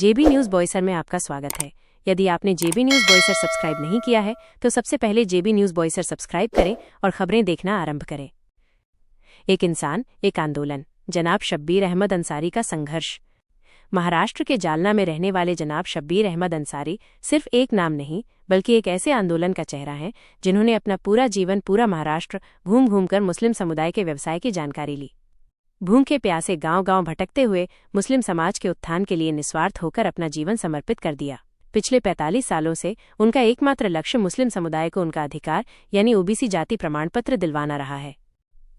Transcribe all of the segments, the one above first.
जेबी news Boisar में आपका स्वागत है। यदि आपने जेबी न्यूज़ बॉयसर सब्सक्राइब नहीं किया है तो सबसे पहले जेबी न्यूज़ बॉयसर सब्सक्राइब करें और खबरें देखना आरंभ करें। एक इंसान, एक आंदोलन। जनाब शब्बीर अहमद अंसारी का संघर्ष। महाराष्ट्र के जालना में रहने वाले जनाब शब्बीर अहमद अंसारी सिर्फ एक नाम नहीं बल्कि एक ऐसे आंदोलन का चेहरा हैं जिन्होंने अपना पूरा जीवन पूरा महाराष्ट्र घूम घूमकर मुस्लिम समुदाय के व्यवसाय की जानकारी ली। भूखे प्यासे गांव-गांव भटकते हुए मुस्लिम समाज के उत्थान के लिए निस्वार्थ होकर अपना जीवन समर्पित कर दिया। पिछले 45 सालों से उनका एकमात्र लक्ष्य मुस्लिम समुदाय को उनका अधिकार यानी ओबीसी जाति प्रमाणपत्र दिलवाना रहा है।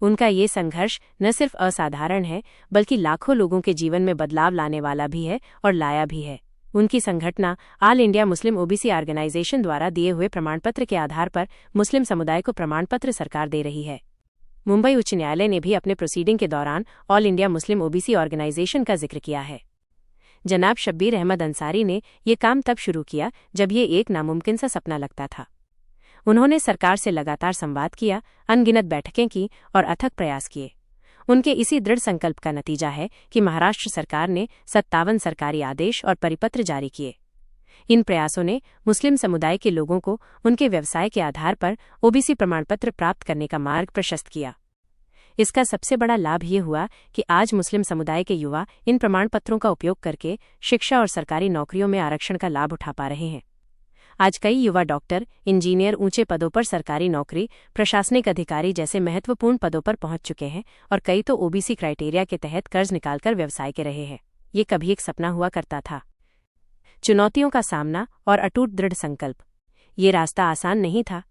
उनका ये संघर्ष न सिर्फ असाधारण है बल्कि लाखों लोगों के जीवन में बदलाव लाने वाला भी है और लाया भी है। उनकी संगठना All India Muslim OBC organisation द्वारा दिए हुए प्रमाणपत्र के आधार पर मुस्लिम समुदाय को प्रमाणपत्र सरकार दे रही है। मुंबई उच्च न्यायालय ने भी अपने प्रोसीडिंग के दौरान all India Muslim OBC organisation का जिक्र किया है। जनाब शब्बीर अहमद अंसारी ने ये काम तब शुरू किया जब ये एक नामुमकिन सा सपना लगता था। उन्होंने सरकार से लगातार संवाद किया, अनगिनत बैठकें की और अथक प्रयास किए। उनके इसी दृढ़ संकल्प का नतीजा है कि महाराष्ट्र सरकार ने 57 सरकारी आदेश और परिपत्र जारी किए। इन प्रयासों ने मुस्लिम समुदाय के लोगों को उनके व्यवसाय के आधार पर ओबीसी प्रमाणपत्र प्राप्त करने का मार्ग प्रशस्त किया। इसका सबसे बड़ा लाभ ये हुआ कि आज मुस्लिम समुदाय के युवा इन प्रमाणपत्रों का उपयोग करके शिक्षा और सरकारी नौकरियों में आरक्षण का लाभ उठा पा रहे हैं। आज कई युवा डॉक्टर, इंजीनियर, ऊंचे पदों पर सरकारी नौकरी, प्रशासनिक अधिकारी जैसे महत्वपूर्ण पदों पर पहुंच चुके हैं और कई तो ओबीसी क्राइटेरिया के तहत कर्ज निकालकर व्यवसाय के रहे हैं। ये कभी एक सपना हुआ करता था। चुनौतियों का सामना और अटूट दृढ़ संकल्प। ये रास्ता आसान नहीं था।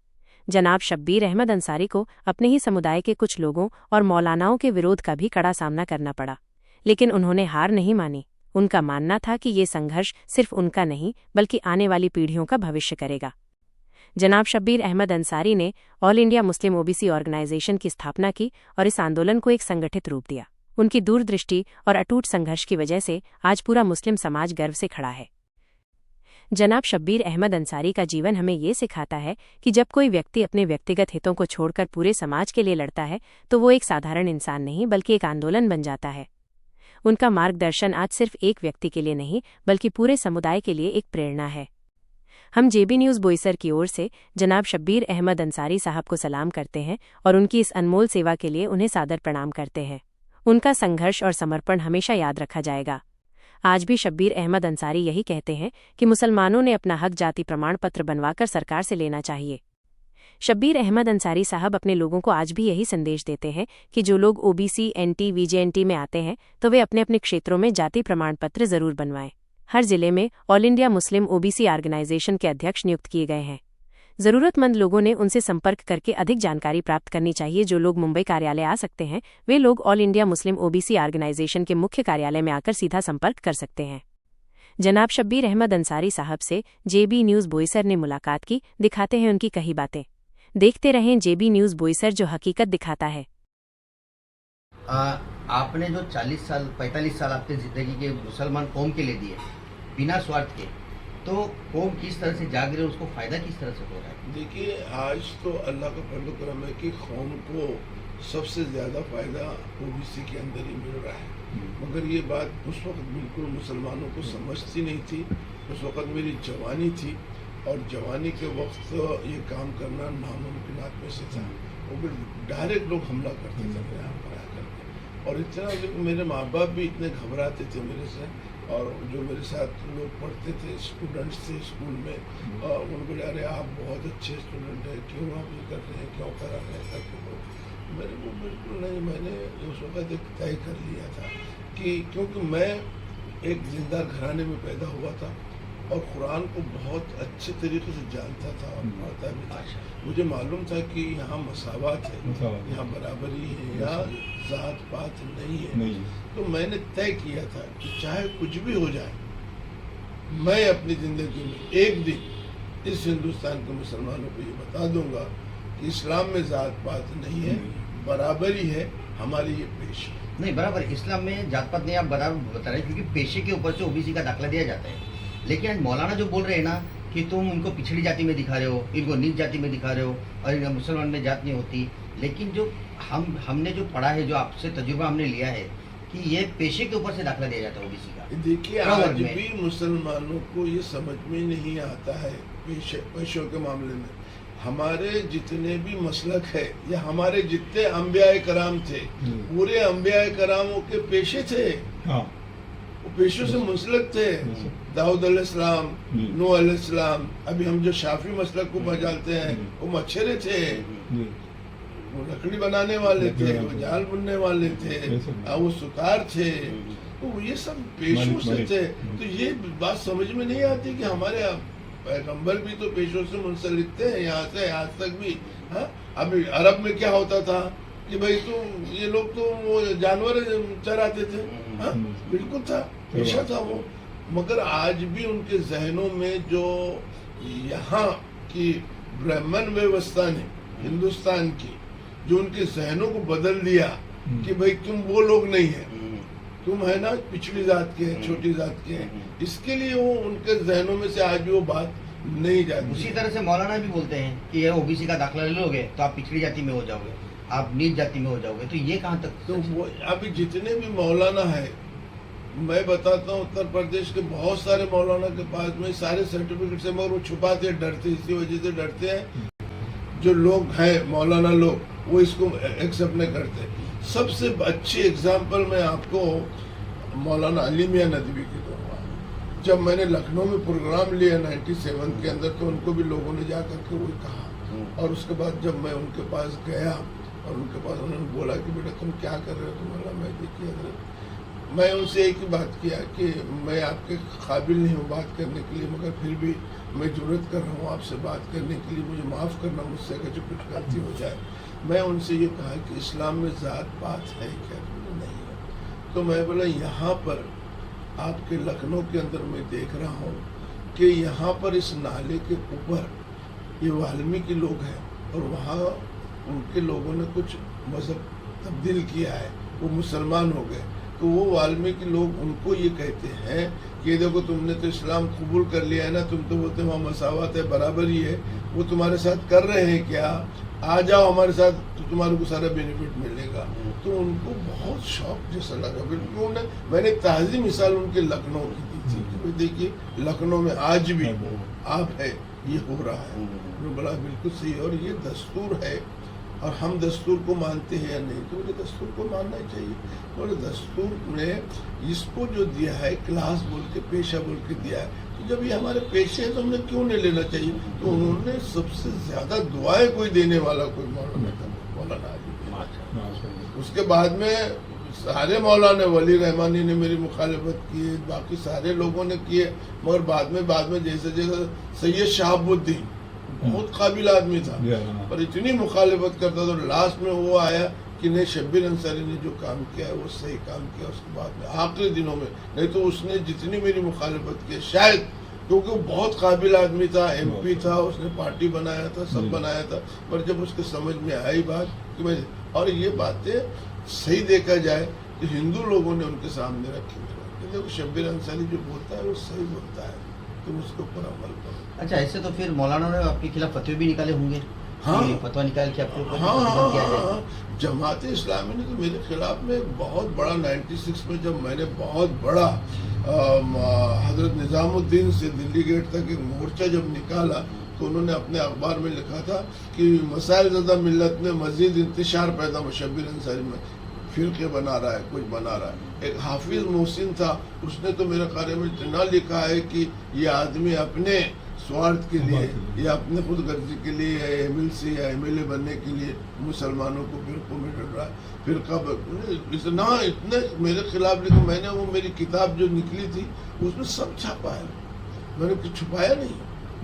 जनाब शब्बीर अहमद अंसारी को अपने ही समुदाय के कुछ लोगों और मौलानाओं के विरोध का भी कड़ा सामना करना पड़ा, लेकिन उन्होंने हार नहीं मानी। उनका मानना था कि ये संघर्ष सिर्फ उनका नहीं बल्कि आने वाली पीढ़ियों का भविष्य करेगा। जनाब शब्बीर अहमद अंसारी ने all India Muslim OBC organisation की स्थापना की और इस आंदोलन को एक संगठित रूप दिया। उनकी दूरदृष्टि और अटूट संघर्ष की वजह से आज पूरा मुस्लिम समाज गर्व से खड़ा है। जनाब शब्बीर अहमद अंसारी का जीवन हमें ये सिखाता है कि जब कोई व्यक्ति अपने व्यक्तिगत हितों को छोड़कर पूरे समाज के लिए लड़ता है तो वो एक साधारण इंसान नहीं बल्कि एक आंदोलन बन जाता है। उनका मार्गदर्शन आज सिर्फ एक व्यक्ति के लिए नहीं बल्कि पूरे समुदाय के लिए एक प्रेरणा है। हम जेबी न्यूज़ बोईसर की ओर से जनाब शब्बीर अहमद अंसारी साहब को सलाम करते हैं और उनकी इस अनमोल सेवा के लिए उन्हें सादर प्रणाम करते हैं। उनका संघर्ष और समर्पण हमेशा याद रखा जाएगा। आज भी शब्बीर अहमद अंसारी यही कहते हैं कि मुसलमानों ने अपना हक जाति प्रमाण पत्र बनवाकर सरकार से लेना चाहिए। शब्बीर अहमद अंसारी साहब अपने लोगों को आज भी यही संदेश देते हैं कि जो लोग ओबीसी, एनटी, वीजेएनटी में आते हैं तो वे अपने अपने क्षेत्रों में जाति प्रमाण पत्र जरूर बनवाएं। हर जिले में all India Muslim OBC organisation के अध्यक्ष नियुक्त किए गए हैं। जरूरतमंद लोगों ने उनसे संपर्क करके अधिक जानकारी प्राप्त करनी चाहिए। जो लोग मुंबई कार्यालय आ सकते हैं वे लोग all India Muslim OBC organisation के मुख्य कार्यालय में आकर सीधा संपर्क कर सकते हैं। जनाब शब्बीर अहमद अंसारी साहब से जेबी न्यूज़ बोईसर ने मुलाकात की। दिखाते हैं उनकी कही बातें। देखते रहें जेबी न्यूज़ बोईसर, जो हकीकत दिखाता है। आपने जो 45 साल अपनी जिंदगी के मुसलमान कौम के लिए दिए बिना स्वार्थ के, तो कौम किस तरह से जाग रही है, उसको फायदा किस तरह से हो रहा है? देखिए, आज तो अल्लाह का फर्ज करम है कि कौम को सबसे ज़्यादा फ़ायदा ओबीसी के अंदर ही मिल रहा है। मगर ये बात उस वक्त बिल्कुल मुसलमानों को समझती नहीं थी। उस वक्त मेरी जवानी थी और जवानी के वक्त ये काम करना नामुमकिनात में से था। वो फिर डायरेक्ट लोग हमला करते थे मेरे यहाँ पर आकर, और इतना मेरे माँ बाप भी इतने घबराते थे मेरे से, और जो मेरे साथ लोग पढ़ते थे, स्टूडेंट्स थे स्कूल में, उनको अरे आप बहुत अच्छे स्टूडेंट हैं, क्यों आप ये कर रहे हैं, क्यों करा रहे हैं करके। मेरे को बिल्कुल नहीं, मैंने उस वक्त एक तय कर लिया था कि क्योंकि मैं एक जिंदा घराने में पैदा हुआ था और कुरान को बहुत अच्छे तरीके से जानता था और पढ़ता भी था। मुझे मालूम था कि यहाँ मसावत है, यहाँ बराबरी है, यहाँ जात पात नहीं है। तो मैंने तय किया था कि चाहे कुछ भी हो जाए, मैं अपनी ज़िंदगी में एक दिन इस हिंदुस्तान के मुसलमानों को ये बता दूंगा कि इस्लाम में जात पात नहीं है, बराबरी है। हमारी ये पेशे नहीं, बराबर इस्लाम में जात पात नहीं, आप बराबर बता रहे हैं, क्योंकि पेशे के ऊपर से ओबीसी का दाखिला दिया जाता है। लेकिन आज मौलाना जो बोल रहे हैं ना कि तुम उनको पिछड़ी जाति में दिखा रहे हो, इनको नीच जाति में दिखा रहे हो और इनका मुसलमान में जात नहीं होती। लेकिन जो हमने जो पढ़ा है, जो आपसे तजुर्बा हमने लिया है कि ये पेशे के ऊपर से दाखला दिया जाता है ओबीसी का। देखिए प्रवर्ग आज में। भी मुसलमानों को ये समझ में नहीं आता है पेशों के मामले में। हमारे जितने भी मसलक है या हमारे जितने अंबियाए कराम थे, पूरे अंबियाए करामों के पेशे थे, हाँ वो पेशों से मुंसलिक थे। दाऊद अलैहिस्सलाम, नूह अलैहिस्सलाम, अभी हम जो शाफी मसलक को बजाते हैं वो मच्छरे थे, जी वो लकड़ी बनाने वाले थे, वो जाल बुनने वाले थे, वो सुतार थे, तो ये सब पेशों से मालिक। थे। तो ये बात समझ में नहीं आती कि हमारे पैगंबर भी तो पेशों से मुंसलिक थे, यहाँ से आज तक भी। हाँ, अभी अरब में क्या होता था कि भाई तुम ये लोग तो वो जानवर चराते थे। हाँ, बिल्कुल था, पेशा था वो। मगर आज भी उनके जहनों में जो यहाँ की ब्राह्मण व्यवस्था ने हिंदुस्तान की जो उनके जहनों को बदल दिया कि भाई तुम वो लोग नहीं है, तुम है ना पिछड़ी जात के, छोटी जात के, इसके लिए वो उनके जहनों में से आज भी वो बात नहीं जाती। उसी तरह से मौलाना भी बोलते हैं कि ये ओबीसी का दाखला ले लोगे तो आप पिछड़ी जाति में हो जाओगे, आप नीच जाति में हो जाओगे। तो ये कहाँ तक तो वो अभी जितने भी मौलाना है, मैं बताता हूँ उत्तर प्रदेश के बहुत सारे मौलाना के पास में सारे सर्टिफिकेट से, मगर वो छुपाते डरते, इसी वजह से डरते हैं जो लोग हैं मौलाना लोग, वो इसको एक्सेप्ट नहीं करते। सबसे अच्छी एग्जाम्पल मैं आपको मौलाना अली मियां नदवी की दूंगा। जब मैंने लखनऊ में प्रोग्राम लिया 97 के अंदर, तो उनको भी लोगों ने जा करके वही कहा। और उसके बाद जब मैं उनके पास गया और उनके पास उन्होंने बोला कि बेटा तुम क्या कर रहे हो, तो बोला मैं देखिए हजरत, मैं उनसे एक ही बात किया कि मैं आपके काबिल नहीं हूँ बात करने के लिए, मगर फिर भी मैं जरूरत कर रहा हूँ आपसे बात करने के लिए, मुझे माफ़ करना मुझसे अगर जो कुछ गलती हो जाए। मैं उनसे ये कहा कि इस्लाम में ज़ात पात है क्या? नहीं है। तो मैं बोला यहाँ पर आपके लखनऊ के अंदर मैं देख रहा हूँ कि यहाँ पर इस नाले के ऊपर ये वाल्मीकि लोग हैं और वहाँ उनके लोगों ने कुछ मज़हब तब्दील किया है, वो मुसलमान हो गए। तो वो वाल्मीकि लोग उनको ये कहते हैं कि देखो तुमने तो इस्लाम कबूल कर लिया है ना, तुम तो बोलते वहाँ मसावत है, बराबरी है, वो तुम्हारे साथ कर रहे हैं क्या, आ जाओ हमारे साथ तो तुम्हारे को सारा बेनिफिट मिलेगा। तो उनको बहुत शौक जैसा लगा। बिल्कुल मैंने ताज़ी मिसाल उनके लखनऊ की दी थी कि देखिए लखनऊ में आज भी आप है ये हो रहा है। उन्होंने बोला बिल्कुल सही, और ये दस्तूर है और हम दस्तूर को मानते हैं या नहीं, तो मुझे दस्तूर को मानना ही चाहिए। तो दस्तूर ने इसको जो दिया है क्लास बोल के, पेशा बोल के दिया है, तो जब ये हमारे पेशे हैं तो हमने क्यों नहीं लेना चाहिए। तो उन्होंने सबसे ज्यादा दुआएं कोई देने वाला कोई मौलाना था, मौलाना आलिम। उसके बाद में सारे मौलाना, वली रहमानी ने मेरी मुखालिफत की, बाकी सारे लोगों ने किए, मगर बाद में जैसे जैसे सैयद शहाबुद्दीन बहुत काबिल आदमी था पर इतनी मुखालिफत करता था, लास्ट में वो आया कि नहीं शब्बीर अंसारी ने जो काम किया है वो सही काम किया। उसके बाद में आखिरी दिनों में, नहीं तो उसने जितनी मेरी मुखालिफत की शायद, क्योंकि वो बहुत काबिल आदमी था, MP था, उसने पार्टी बनाया था, सब बनाया था, पर जब उसके समझ में आई बात कि मैं, और ये बातें सही देखा जाए तो हिंदू लोगों ने उनके सामने रखी। देखो शब्बीर अंसारी जो बोलता है वो सही बोलता है, तुम उसके ऊपर अमल करो। अच्छा, ऐसे तो फिर मौलाना ने आपके खिलाफ फतवे भी निकाले होंगे। हाँ, फतवा निकाल के आपके ऊपर हाँ, प्रतिबंध किया जाए। हाँ, जमात इस्लामी ने तो मेरे खिलाफ में बहुत बड़ा 96 में जब मैंने बहुत बड़ा हजरत निजामुद्दीन से दिल्ली गेट तक एक मोर्चा जब निकाला, तो उन्होंने अपने अखबार में लिखा था कि मसाइल ज़्यादा मिल्लत में मजीद इंतशार पैदा हो, शब्बीर अंसारी में फिरके बना रहा है, कुछ बना रहा है। एक हाफिज मोहसिन था, उसने तो मेरे बारे में इतना लिखा है कि ये आदमी अपने स्वार्थ के लिए या अपने खुद गर्जी के लिए या MLC या MLA बनने के लिए मुसलमानों को फिरकों में डर रहा है। फिरका इतने मेरे खिलाफ लिखा। मैंने वो मेरी किताब जो निकली थी उसमें सब छापा है, मैंने कुछ छुपाया नहीं।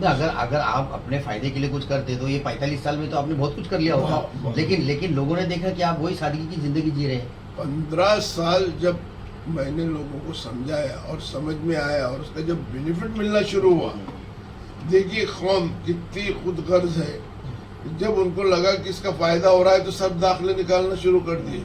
अगर आप अपने फायदे के लिए कुछ करते तो ये 45 साल में तो आपने बहुत कुछ कर लिया होगा। लेकिन लोगों ने देखा कि आप वही सादगी की जिंदगी जी रहे हैं। 15 साल जब मैंने लोगों को समझाया और समझ में आया और उसका जब बेनिफिट मिलना शुरू हुआ, देखिए कौम कितनी खुद गर्ज है, जब उनको लगा कि इसका फायदा हो रहा है तो सब दाखले निकालना शुरू कर दिए।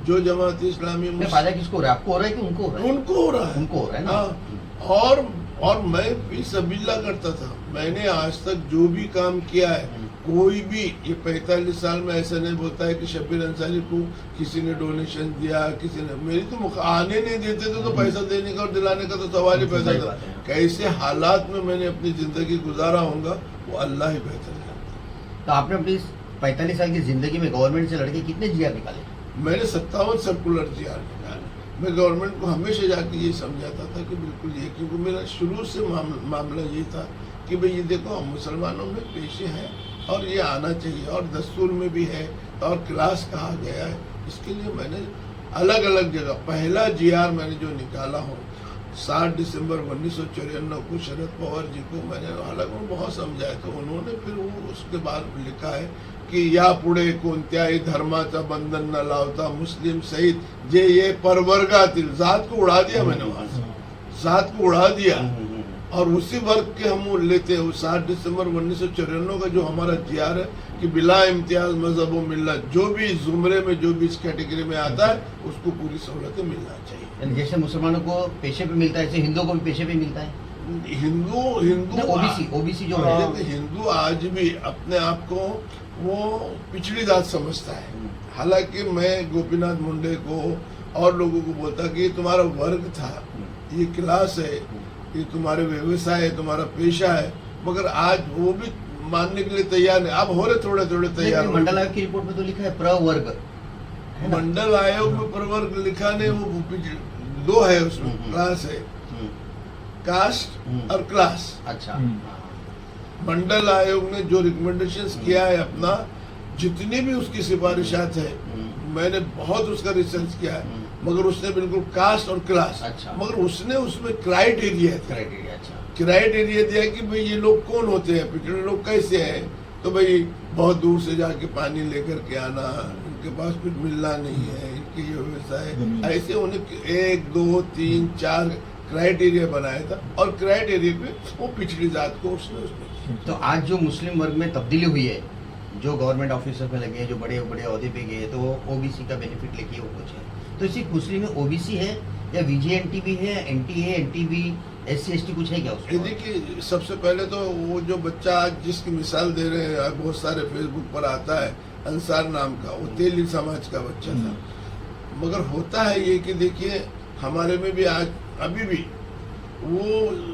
जो जमात इस्लामी फायदा किसको हो रहा है, आपको हो रहा है कि उनको हो रहा है? उनको हो रहा है, उनको हो रहा है ना। हाँ, और और मैं भी सबीला करता था। मैंने आज तक जो भी काम किया है, कोई भी ये 45 साल में ऐसा नहीं बोलता है कि शब्बीर अंसारी को किसी ने डोनेशन दिया, किसी ने, मेरी तो आने नहीं देते थे तो पैसा देने का और दिलाने का तो सवाल ही पैदा था। कैसे हालात में मैंने अपनी जिंदगी गुजारा होगा वो अल्लाह ही बेहतर जानता है। तो आपने अपनी 45 साल की जिंदगी में गवर्नमेंट से लड़के कितने जीआर निकाले? मैंने 57 सर्कुलर जीआर निकाले। मैं गवर्नमेंट को हमेशा जाके ये समझाता था कि बिल्कुल ये, क्योंकि मेरा शुरू से मामला ये था कि भाई ये देखो हम मुसलमानों में पेशे हैं और ये आना चाहिए और दस्तूर में भी है और क्लास कहा गया है। इसके लिए मैंने अलग अलग जगह पहला जीआर मैंने जो निकाला हो 7 दिसंबर 1954 को शरद पवार जी को मैंने हालांकि बहुत समझाया, तो उन्होंने फिर वो उसके बाद लिखा है की यापुढे कोणत्याही धर्माचा बंधन न लावता मुस्लिम सहित जे ये परवर्गातील, जात को उड़ा दिया मैंने वहां से, जात को उड़ा दिया और उसी वर्ग के हम लेते हैं। 7 दिसंबर 1954 का जो हमारा जीआर है कि बिला इम्तियाज मजहब व मिल्लत, जो भी जुमरे में जो भी इस कैटेगरी में आता है उसको पूरी सहूलतें मिलना चाहिए। जैसे मुसलमानों को पेशे पे मिलता है ऐसे हिंदुओं को भी पेशे पे मिलता है। हिंदू ओबीसी जो है, हिंदू आज भी अपने आप को वो पिछड़ी जात समझता है। हालांकि मैं गोपीनाथ मुंडे को और लोगों को बोलता कि ये तुम्हारा वर्ग था, ये क्लास है, ये तुम्हारे व्यवसाय है, तुम्हारा पेशा है, मगर आज वो भी मानने के लिए तैयार नहीं। अब हो रहे थोड़े थोड़े तैयार। मंडल आयोग की रिपोर्ट में तो लिखा है प्रवर्ग, मंडल आयोग में प्रवर्ग लिखा नहीं, वो दो है उसमें, क्लास है, कास्ट और क्लास। अच्छा, मंडल आयोग ने जो रिकमेंडेशंस किया है अपना, जितनी भी उसकी सिफारिशात है, मैंने बहुत उसका रिसर्च किया है, मगर उसने बिल्कुल कास्ट और क्लास, अच्छा, मगर उसने उसमें क्राइटेरिया दिया कि भाई ये लोग कौन होते हैं, पिछड़े लोग कैसे हैं। तो भाई बहुत दूर से जाके पानी लेकर के आना, उनके पास कुछ मिलना नहीं है, इनके ये व्यवसाय, ऐसे उन्हें 1 2 3 4 क्राइटेरिया बनाया था और क्राइटेरिया पे वो पिछड़ी जात को उसने तो आज जो मुस्लिम वर्ग में तब्दीली हुई है, जो गवर्नमेंट ऑफिसर में लगे हैं, जो बड़े बड़े अहदे पे गए, तो वो ओबीसी का बेनिफिट लेके वो कुछ है। तो सिर्फ मुस्लिम में ओबीसी है या वीजीएनटी भी है, एनटी है, एनटीबी, एससी एसटी कुछ है क्या उसमें? देखिए, सबसे पहले तो वो जो बच्चा आज जिसकी मिसाल दे रहे हैं, बहुत सारे फेसबुक पर आता है, अंसार नाम का, वो तेली समाज का बच्चा था। मगर होता है ये कि देखिए हमारे में भी आज अभी भी वो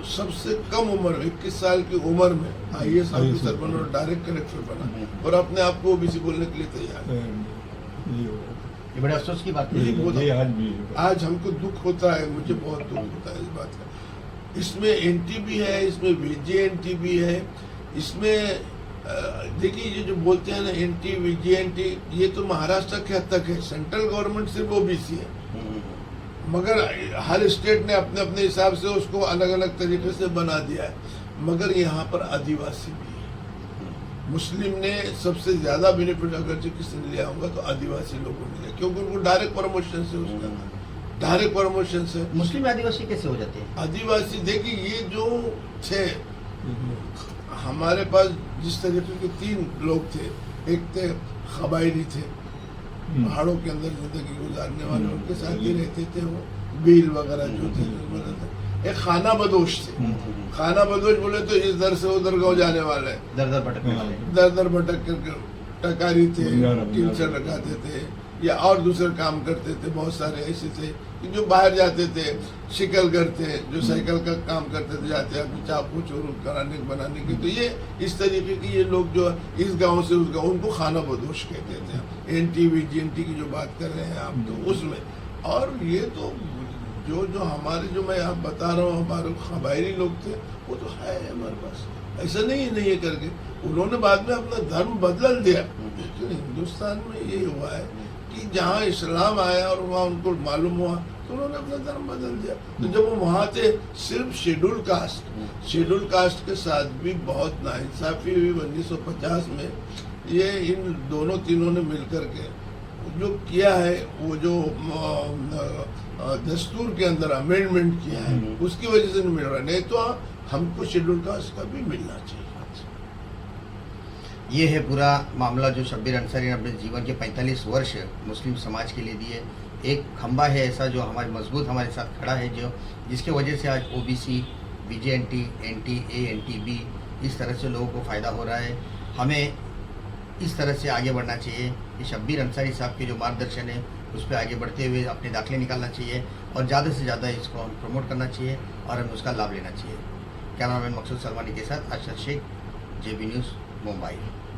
सबसे कम उम्र 21 साल की उम्र में आईएएस ऑफिसर बना और डायरेक्ट कलेक्टर बना और अपने आप को ओबीसी बोलने के लिए तैयार है। ये बड़े अफसोस की बात है। आज हमको दुख होता है, मुझे बहुत दुख होता है इस बात का। इसमें एनटी भी है, इसमें वीजीएनटी भी है, इसमें देखिए ये जो बोलते हैं ना एनटी वीजीएनटी, ये तो महाराष्ट्र के हद तक है, सेंट्रल गवर्नमेंट सिर्फ ओबीसी है, मगर हर स्टेट ने अपने अपने हिसाब से उसको अलग अलग तरीके से बना दिया है। मगर यहाँ पर आदिवासी भी है। मुस्लिम ने सबसे ज्यादा बेनिफिट अगर जो किसी ने लिया होगा तो आदिवासी लोगों ने लिया, क्योंकि उनको डायरेक्ट प्रमोशन से उसका डायरेक्ट प्रमोशन से। मुस्लिम आदिवासी कैसे हो जाते हैं? आदिवासी देखिए ये जो थे हमारे पास, जिस तरीके के 3 लोग थे, एक थे कबायली थे, पहाड़ों के अंदर जिंदगी गुजारने वाले, उनके साथ ही रहते थे, वो बील वगैरह जो थे। एक खाना बदोश थे। खाना बदोश बोले तो इस दर से उधर गाँव जाने वाले, दर दर भटकने वाले, दर दर भटक कर टकारी थे, टीचर लगाते थे या और दूसरे काम करते थे। बहुत सारे ऐसे थे कि जो बाहर जाते थे, शिकल करते, जो साइकिल का काम करते थे, जाते अपनी चाकू चोर कराने बनाने के। तो ये इस तरीके की ये लोग जो इस गांव से उस गांव, उनको खाना बदोश कहते थे। एनटी वीजीएनटी की जो बात कर रहे हैं आप, तो उसमें और ये तो जो हमारे जो मैं आप बता रहा हूँ हमारे कबायली लोग थे, वो तो है हमारे पास, ऐसा नहीं है करके उन्होंने बाद में अपना धर्म बदल दिया। लेकिन हिंदुस्तान में ये हुआ है कि जहाँ इस्लाम आया और वहाँ उनको मालूम हुआ तो उन्होंने अपना धर्म बदल दिया। तो जब वो वहाँ थे सिर्फ शेड्यूल कास्ट के साथ भी बहुत नाइंसाफी हुई 1950 में। ये इन दोनों तीनों ने मिलकर के जो किया है, वो जो दस्तूर के अंदर अमेंडमेंट किया है, उसकी वजह से नहीं मिल रहा, नहीं तो हमको शेड्यूल कास्ट का भी मिलना चाहिए। ये है पूरा मामला जो शब्बीर अंसारी ने अपने जीवन के 45 वर्ष मुस्लिम समाज के लिए दिए। एक खंबा है ऐसा जो हमारे मजबूत हमारे साथ खड़ा है, जो जिसके वजह से आज ओबीसी VJNT, NTA, NTB, इस तरह से लोगों को फ़ायदा हो रहा है। हमें इस तरह से आगे बढ़ना चाहिए कि शब्बीर अंसारी साहब के जो मार्गदर्शन है उस पर आगे बढ़ते हुए अपने दाखिले निकालना चाहिए और ज़्यादा से ज़्यादा इसको हम प्रमोट करना चाहिए और हमें उसका लाभ लेना चाहिए। कैमरामैन मकसूद सलमानी के साथ अरशद शेख, JB न्यूज़, मुंबई।